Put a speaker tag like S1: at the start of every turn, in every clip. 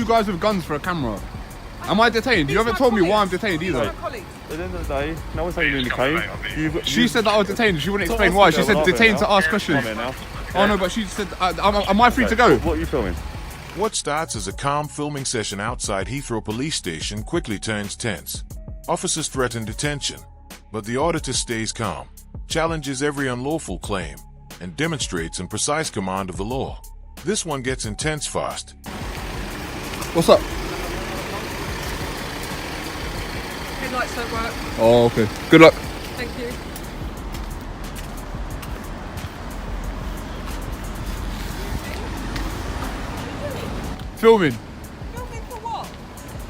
S1: guys with guns for a camera. Am I detained? You haven't told me why I'm detained either.
S2: At the end of the day, no one's saying you're detained.
S1: She said that I was detained. She wouldn't explain why. She said detained to ask questions. Oh no, but she said, am I free to go?
S2: What are you filming?
S3: What starts as a calm filming session outside Heathrow Police Station quickly turns tense. Officers threaten detention, but the auditor stays calm, challenges every unlawful claim, and demonstrates in precise command of the law. This one gets intense fast.
S1: What's up?
S4: Headlights don't work.
S1: Oh, okay. Good luck.
S4: Thank you.
S1: Filming.
S4: Filming for what?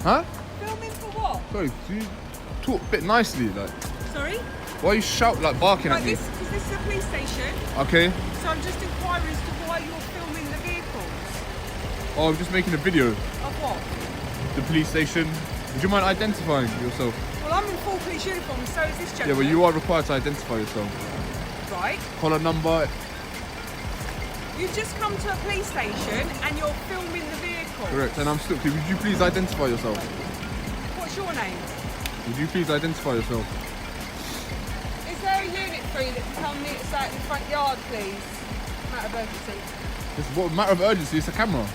S1: Huh?
S4: Filming for what?
S1: Sorry, you talk a bit nicely, like.
S4: Sorry?
S1: Why you shout like barking at me?
S4: Because this is a police station.
S1: Okay.
S4: So I'm just inquiring as to why you're filming the vehicles.
S1: Oh, I'm just making a video.
S4: Of what?
S1: The police station. Would you mind identifying yourself?
S4: Well, I'm in full police uniform, so is this
S1: Yeah,
S4: gentleman.
S1: but you are required to identify yourself.
S4: Right.
S1: Collar number.
S4: You've just come to a police station and you're filming the vehicle.
S1: Correct. And I'm still. Would you please identify yourself?
S4: What's your name?
S1: Would you please identify yourself?
S4: Is there a unit for you that can come meet us out in the front yard, please? Matter of urgency.
S1: It's what matter of urgency. It's a camera,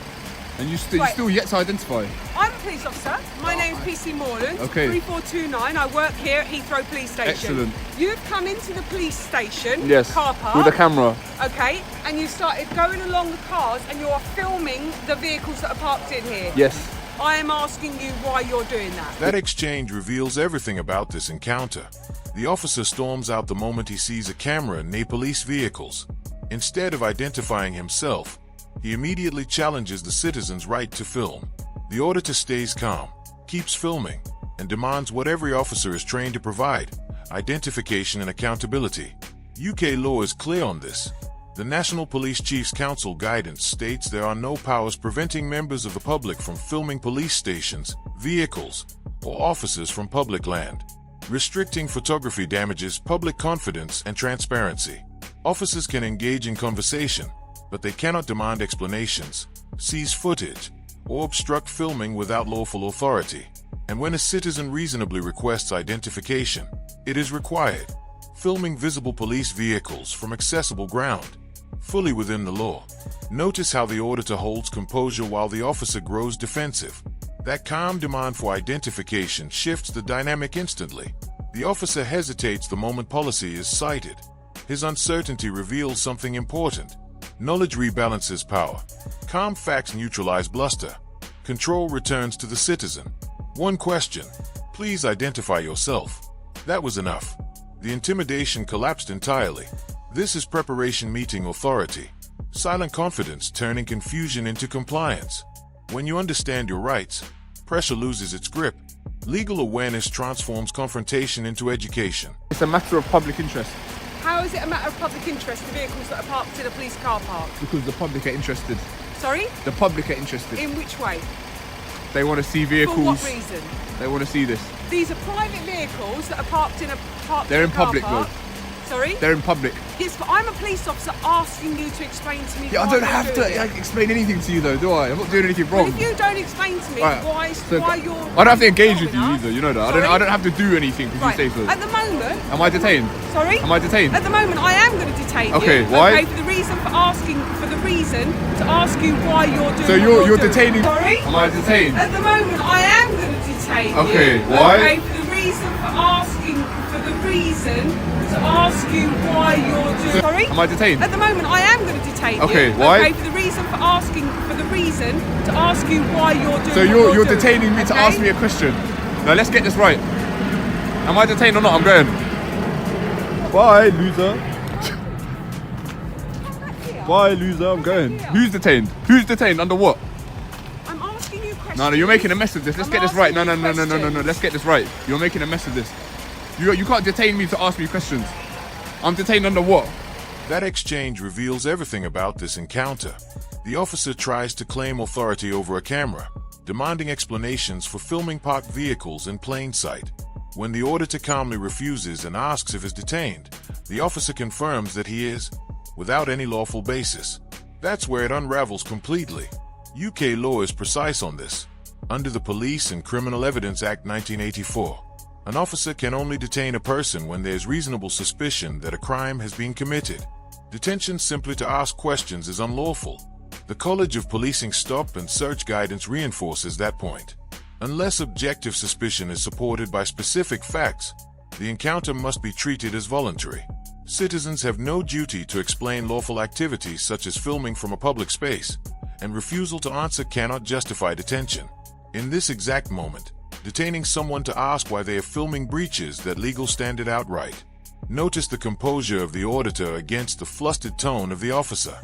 S1: and you
S4: Right.
S1: still yet to identify.
S4: I'm a police officer. My name's PC Morland.
S1: Okay.
S4: 3429. I work here at Heathrow Police Station.
S1: Excellent.
S4: You've come into the police station car park.
S1: with a camera.
S4: Okay, and you started going along the cars and you're filming the vehicles that are parked in here.
S1: Yes.
S4: I am asking you why you're doing that.
S3: That exchange reveals everything about this encounter. The officer storms out the moment he sees a camera near police vehicles. Instead of identifying himself, he immediately challenges the citizen's right to film. The auditor stays calm, keeps filming, and demands what every officer is trained to provide: identification and accountability. UK law is clear on this. The National Police Chiefs Council guidance states there are no powers preventing members of the public from filming police stations, vehicles, or officers from public land. Restricting photography damages public confidence and transparency. Officers can engage in conversation, but they cannot demand explanations, seize footage, or obstruct filming without lawful authority. And when a citizen reasonably requests identification, it is required. Filming visible police vehicles from accessible ground, fully within the law. Notice how the auditor holds composure while the officer grows defensive. That calm demand for identification shifts the dynamic instantly. The officer hesitates the moment policy is cited. His uncertainty reveals something important. Knowledge rebalances power. Calm facts neutralize bluster. Control returns to the citizen. One question: please identify yourself. That was enough. The intimidation collapsed entirely. This is preparation meeting authority. Silent confidence turning confusion into compliance. When you understand your rights, pressure loses its grip. Legal awareness transforms confrontation into education.
S1: It's a matter of public interest.
S4: How is it a matter of public interest, the vehicles that are parked in a police car park?
S1: Because the public are interested.
S4: Sorry?
S1: The public are interested.
S4: In which way?
S1: They want to see vehicles.
S4: For what reason?
S1: They want to see this.
S4: These are private vehicles that are parked in a
S1: They're in
S4: car
S1: public
S4: park.
S1: though.
S4: Sorry?
S1: They're in public.
S4: Yes, but I'm a police officer asking you to explain to me
S1: Yeah, I
S4: why
S1: don't
S4: you're
S1: have
S4: doing
S1: to
S4: it.
S1: explain anything to you though, do I? I'm not doing anything
S4: Well,
S1: wrong.
S4: if you don't explain to me
S1: Right,
S4: why you're...
S1: I don't have to engage with you
S4: filming us-
S1: either, you know that.
S4: Sorry?
S1: I don't have to do anything because
S4: Right.
S1: you say so.
S4: At the moment...
S1: Am I detained?
S4: Sorry?
S1: Am I detained?
S4: At the moment, I am going to detain you.
S1: Okay, why?
S4: Okay, for the reason to ask you why you're doing
S1: So
S4: what
S1: you're
S4: doing.
S1: detaining.
S4: Sorry?
S1: Am I detained?
S4: At the moment, I am going to detain you.
S1: Okay, why?
S4: Okay, for the reason to ask you why you're doing... Sorry?
S1: Am I detained?
S4: At the moment, I am going to detain you.
S1: Okay, why?
S4: Okay, for the reason to ask you why you're doing
S1: So
S4: what
S1: you're
S4: doing.
S1: detaining me to ask me a question. Now let's get this right. Am I detained or not? I'm going. Bye, loser. Bye, loser. I'm going. Who's detained? Who's detained? Under what?
S4: I'm asking you questions.
S1: No, you're making a mess of this. Let's
S4: I'm
S1: get this right. No,
S4: asking you questions.
S1: Let's get this right. You're making a mess of this. You can't detain me to ask me questions. I'm detained under what?
S3: That exchange reveals everything about this encounter. The officer tries to claim authority over a camera, demanding explanations for filming parked vehicles in plain sight. When the auditor calmly refuses and asks if he's detained, the officer confirms that he is, without any lawful basis. That's where it unravels completely. UK law is precise on this. Under the Police and Criminal Evidence Act 1984, an officer can only detain a person when there is reasonable suspicion that a crime has been committed. Detention simply to ask questions is unlawful. The College of Policing stop and search guidance reinforces that point. Unless objective suspicion is supported by specific facts, the encounter must be treated as voluntary. Citizens have no duty to explain lawful activities such as filming from a public space, and refusal to answer cannot justify detention. In this exact moment, detaining someone to ask why they are filming breaches that legal standard outright. Notice the composure of the auditor against the flustered tone of the officer.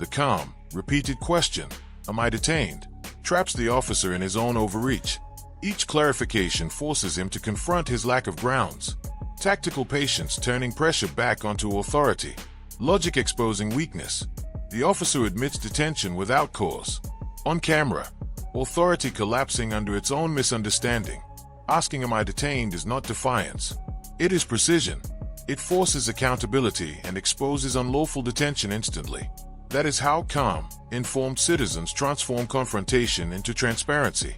S3: The calm, repeated question, "Am I detained?" traps the officer in his own overreach. Each clarification forces him to confront his lack of grounds. Tactical patience turning pressure back onto authority. Logic exposing weakness. The officer admits detention without cause. On camera, authority collapsing under its own misunderstanding. Asking "Am I detained?" is not defiance. It is precision. It forces accountability and exposes unlawful detention instantly. That is how calm, informed citizens transform confrontation into transparency.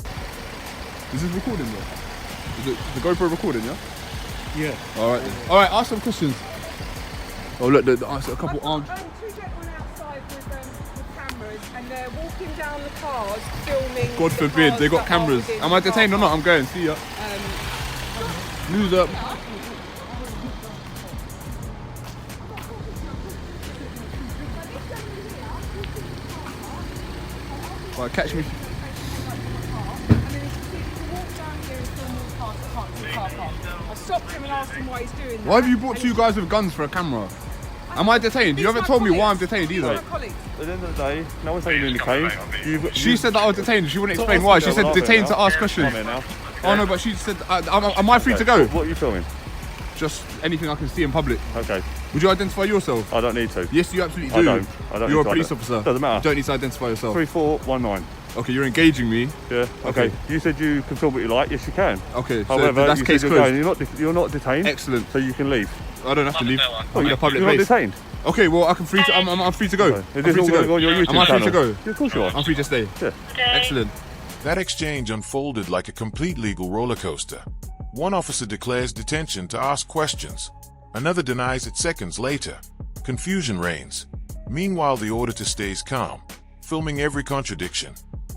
S1: Is this recording though? Is it the GoPro recording, yeah?
S2: Yeah.
S1: Alright then. Alright, ask some questions. Oh look, a couple arms.
S4: Two gentlemen outside with cameras and they're walking down the cars filming.
S1: God
S4: the
S1: forbid,
S4: cars
S1: they got
S4: that are
S1: cameras.
S4: within
S1: Am I
S4: the
S1: detained or
S4: car
S1: not? I'm going, see ya. Loser. Right, catch me.
S4: I stopped him and asked him why he's doing that.
S1: Why have you brought two guys with guns for a camera? Am I detained? You haven't told me why I'm detained either.
S2: At the end of the day, no one's saying you're detained.
S1: She said that I was detained. She wouldn't explain why. She said detained to ask questions. Oh no, but she said, am I free to go?
S2: What are you filming?
S1: Just anything I can see in public.
S2: Okay.
S1: Would you identify yourself?
S2: I don't need to.
S1: Yes, you absolutely do.
S2: I don't
S1: You're a
S2: need to
S1: police officer.
S2: Doesn't matter.
S1: You don't need to identify yourself.
S2: 3419.
S1: Okay, you're engaging me.
S2: Yeah. Okay. You said you can film what you like. Yes, you can.
S1: Okay, so
S2: However,
S1: that's
S2: you
S1: case
S2: said
S1: closed.
S2: you're not detained.
S1: Excellent.
S2: So you can leave.
S1: I don't have to leave.
S2: Oh,
S1: In a public
S2: you're not
S1: place.
S2: detained.
S1: Okay, well, I'm free to. I'm free to go.
S2: Okay.
S1: I'm
S2: Is this
S1: free
S2: all
S1: to
S2: going
S1: go.
S2: on your YouTube
S1: Am I free to
S2: channel?
S1: go?
S2: Yeah, of course you are.
S1: I'm free to stay.
S2: Yeah.
S1: Excellent.
S3: That exchange unfolded like a complete legal roller coaster. One officer declares detention to ask questions. Another denies it seconds later. Confusion reigns. Meanwhile, the auditor stays calm, filming every contradiction.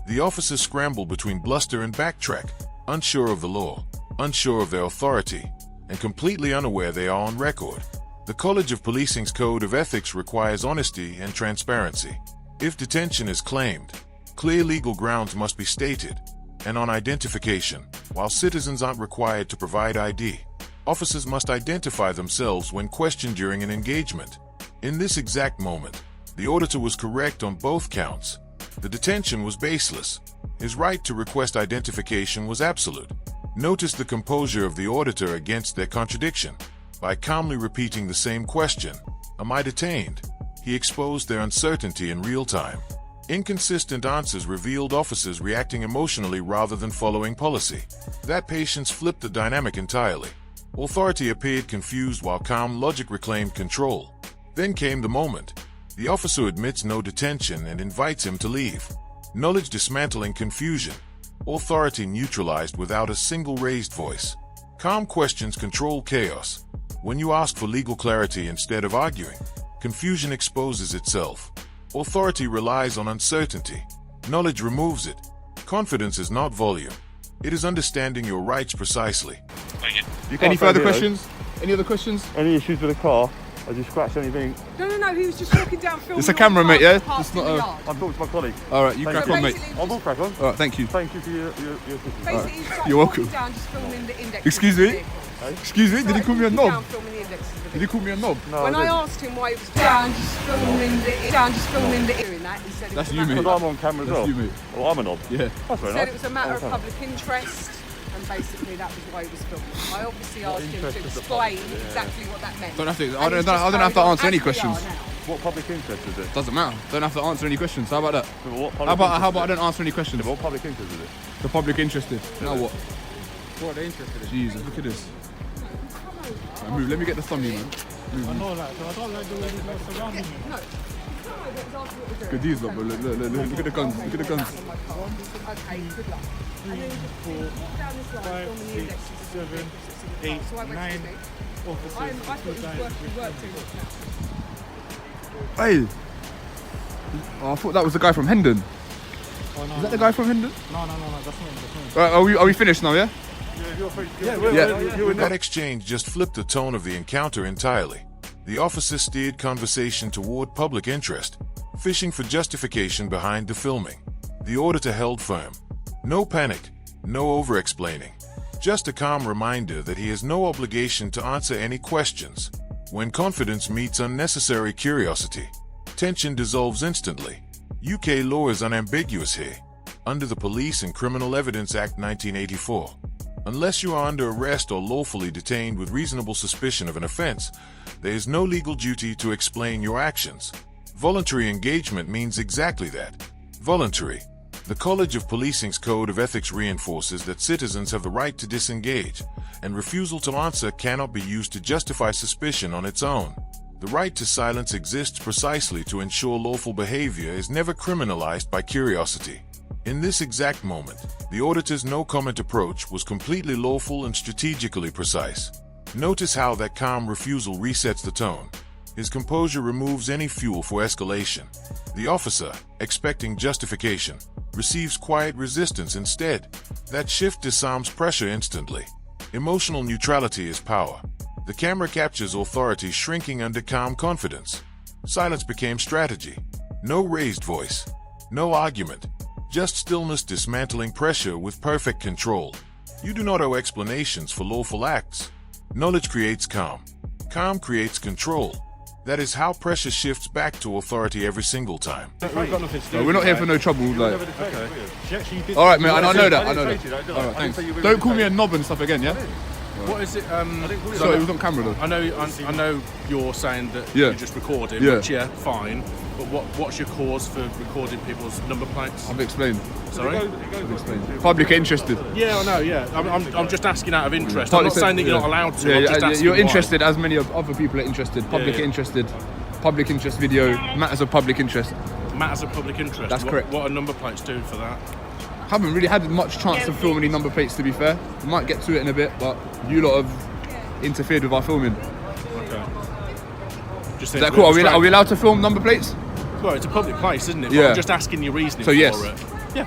S3: The officers scramble between bluster and backtrack, unsure of the law, unsure of their authority, and completely unaware they are on record. The College of Policing's Code of Ethics requires honesty and transparency. If detention is claimed, clear legal grounds must be stated, and on identification, while citizens aren't required to provide ID, officers must identify themselves when questioned during an engagement. In this exact moment, the auditor was correct on both counts. The detention was baseless. His right to request identification was absolute. Notice the composure of the auditor against their contradiction. By calmly repeating the same question, "Am I detained?" he exposed their uncertainty in real time. Inconsistent answers revealed officers reacting emotionally rather than following policy. That patience flipped the dynamic entirely. Authority appeared confused while calm logic reclaimed control. Then came the moment. The officer admits no detention and invites him to leave. Knowledge dismantling confusion. Authority neutralized without a single raised voice. Calm questions control chaos. When you ask for legal clarity instead of arguing, confusion exposes itself. Authority relies on uncertainty. Knowledge removes it. Confidence is not volume. It is understanding your rights precisely.
S1: Any further questions? Any other questions?
S2: Any issues with the car? Has you scratched anything?
S4: No, he was just walking down filming.
S1: It's a camera, mate, yeah?
S4: Parked
S1: It's not
S4: in the
S1: a-
S4: yard.
S2: I'm talking to my colleague.
S1: Alright, you
S2: Thank
S1: crack
S2: you.
S1: on, mate.
S4: Basically,
S2: I will crack on.
S1: Alright, thank you.
S2: Thank you for your assistance.
S4: Basically, he's
S1: You're welcome.
S4: walking down just filming the index.
S1: Excuse
S4: of the
S1: me?
S4: vehicle.
S1: Excuse me, did he call me a
S4: Walking
S1: knob?
S4: down filming the index of the
S1: Did
S4: vehicle.
S1: he call me a knob?
S2: No,
S4: When I
S2: didn't.
S4: asked him why he was down just filming the doing that, he said it
S1: That's
S4: was a
S1: you,
S4: matter
S1: mate.
S2: Because
S4: of-
S2: I'm on camera as
S1: That's
S2: well.
S1: you, mate.
S2: Well, I'm a knob.
S1: Yeah.
S2: That's
S4: He
S2: very
S4: said
S2: nice.
S4: it was a matter of
S2: Oh,
S4: public interest, and basically that was why he was filming. I obviously asked him to
S2: interest is the
S4: explain
S2: public,
S4: exactly what that meant.
S1: Don't have to.
S4: And
S1: I don't
S4: he's just
S1: have to
S4: carried on
S1: answer any
S4: as we are
S1: questions.
S4: now.
S2: What public interest is it?
S1: Doesn't matter. Don't have to answer any questions. How about that?
S2: What public
S1: How about
S2: interest
S1: I
S2: is
S1: don't answer any questions?
S2: it? What public interest is it?
S1: The public interested. Now what?
S5: What are they interested in?
S1: Jesus, look at this. Right, move. Let me get the thumbnail, man.
S5: I know that, so I don't like the way they're surrounding me.
S4: No,
S1: Look at these, look at the guns, look at the guns.
S4: Okay, good luck.
S2: 3, 4, 5, 6, 7, 8, 9 officers.
S4: I thought you worked too much now.
S1: Hey! Oh, I thought that was the guy from Hendon.
S2: Oh, no,
S1: Is that the guy from Hendon?
S2: No, that's not.
S1: Are we finished now, yeah?
S3: That exchange just flipped the tone of the encounter entirely. The officer steered conversation toward public interest, fishing for justification behind the filming. The auditor held firm. No panic, no over-explaining. Just a calm reminder that he has no obligation to answer any questions. When confidence meets unnecessary curiosity, tension dissolves instantly. UK law is unambiguous here. Under the Police and Criminal Evidence Act 1984, unless you are under arrest or lawfully detained with reasonable suspicion of an offense, there is no legal duty to explain your actions. Voluntary engagement means exactly that. Voluntary. The College of Policing's Code of Ethics reinforces that citizens have the right to disengage, and refusal to answer cannot be used to justify suspicion on its own. The right to silence exists precisely to ensure lawful behavior is never criminalized by curiosity. In this exact moment, the auditor's no-comment approach was completely lawful and strategically precise. Notice how that calm refusal resets the tone. His composure removes any fuel for escalation. The officer, expecting justification, receives quiet resistance instead. That shift disarms pressure instantly. Emotional neutrality is power. The camera captures authority shrinking under calm confidence. Silence became strategy. No raised voice. No argument. Just stillness dismantling pressure with perfect control. You do not owe explanations for lawful acts. Knowledge creates calm. Calm creates control. That is how pressure shifts back to authority every single time.
S1: No, we're not here for no trouble. Like. Okay. All right, mate. I know that. All right, thanks. Don't call me a knob and stuff again, yeah?
S5: What is it?
S1: So it was on camera though.
S5: I know you're saying that you're just recording, which fine. But what's your cause for recording people's number plates?
S1: I've explained.
S5: Sorry?
S1: I've explained. Public interested.
S5: Yeah, I know. Yeah, I'm just asking out of interest. I'm not saying that you're not allowed to. I'm just asking
S1: you're
S5: why.
S1: interested, as many of other people are interested. Public interested. Public interest video. Matters of public interest.
S5: Matters of public interest.
S1: That's correct.
S5: What are number plates doing for that?
S1: Haven't really had much chance to film any number plates, to be fair. We might get to it in a bit, but you lot have interfered with our filming.
S5: Okay.
S1: Is that cool? Are we allowed to film number plates?
S5: Well, it's a public place, isn't it?
S1: Yeah.
S5: But I'm just asking your reasoning for
S1: yes.
S5: it. Yeah.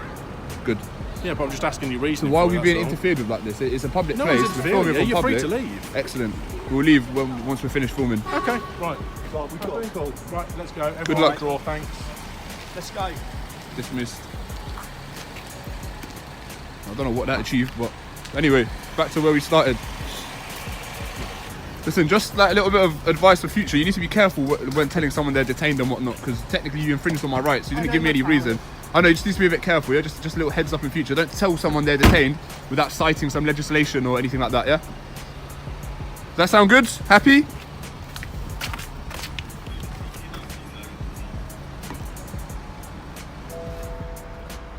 S1: Good.
S5: Yeah, but I'm just asking your reasoning.
S1: So why are
S5: for
S1: we
S5: it,
S1: being
S5: that's all.
S1: interfered with like this? It's a public
S5: No
S1: place.
S5: one's
S1: We're filming
S5: interfering.
S1: from
S5: You're free
S1: public.
S5: to leave.
S1: Excellent. We'll leave once we're finished filming.
S5: Okay. Right. Right. Let's go. Everyone
S1: Good luck.
S5: Draw. Thanks. Let's go.
S1: Dismissed. I don't know what that achieved, but anyway, back to where we started. Listen, just like a little bit of advice for future. You need to be careful when telling someone they're detained and whatnot, because technically you infringed on my rights. You didn't give me any reason. I know, you just need to be a bit careful, yeah? Just a little heads up in future. Don't tell someone they're detained without citing some legislation or anything like that, yeah? Does that sound good? Happy?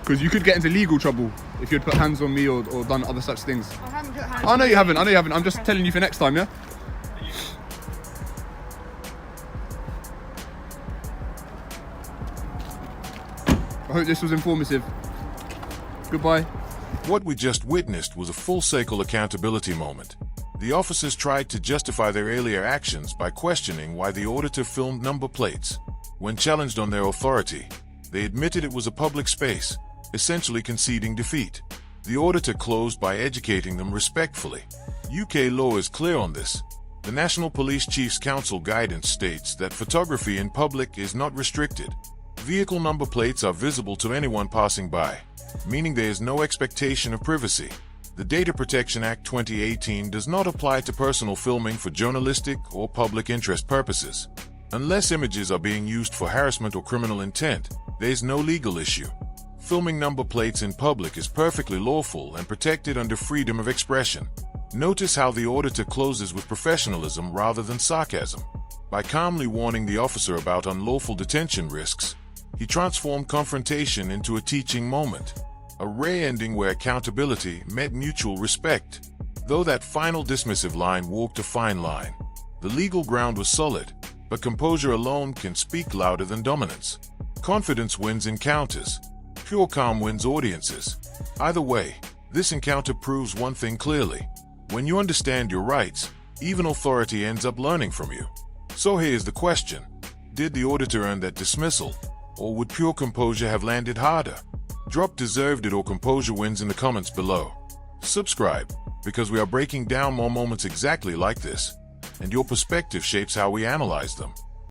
S1: Because you could get into legal trouble if you'd put hands on me or done other such things.
S4: I haven't put hands
S1: I know you haven't. I'm just telling you for next time, yeah? I hope this was informative. Goodbye.
S3: What we just witnessed was a full-cycle accountability moment. The officers tried to justify their earlier actions by questioning why the auditor filmed number plates. When challenged on their authority, they admitted it was a public space, essentially conceding defeat. The auditor closed by educating them respectfully. UK law is clear on this. The National Police Chiefs Council guidance states that photography in public is not restricted. Vehicle number plates are visible to anyone passing by, meaning there is no expectation of privacy. The Data Protection Act 2018 does not apply to personal filming for journalistic or public interest purposes. Unless images are being used for harassment or criminal intent, there is no legal issue. Filming number plates in public is perfectly lawful and protected under freedom of expression. Notice how the auditor closes with professionalism rather than sarcasm. By calmly warning the officer about unlawful detention risks, he transformed confrontation into a teaching moment. A rare ending where accountability met mutual respect. Though that final dismissive line walked a fine line, the legal ground was solid, but composure alone can speak louder than dominance. Confidence wins encounters. Pure calm wins audiences. Either way, this encounter proves one thing clearly. When you understand your rights, even authority ends up learning from you. So here's the question. Did the auditor earn that dismissal? Or would pure composure have landed harder? Drop deserved it or composure wins in the comments below. Subscribe, because we are breaking down more moments exactly like this, and your perspective shapes how we analyze them.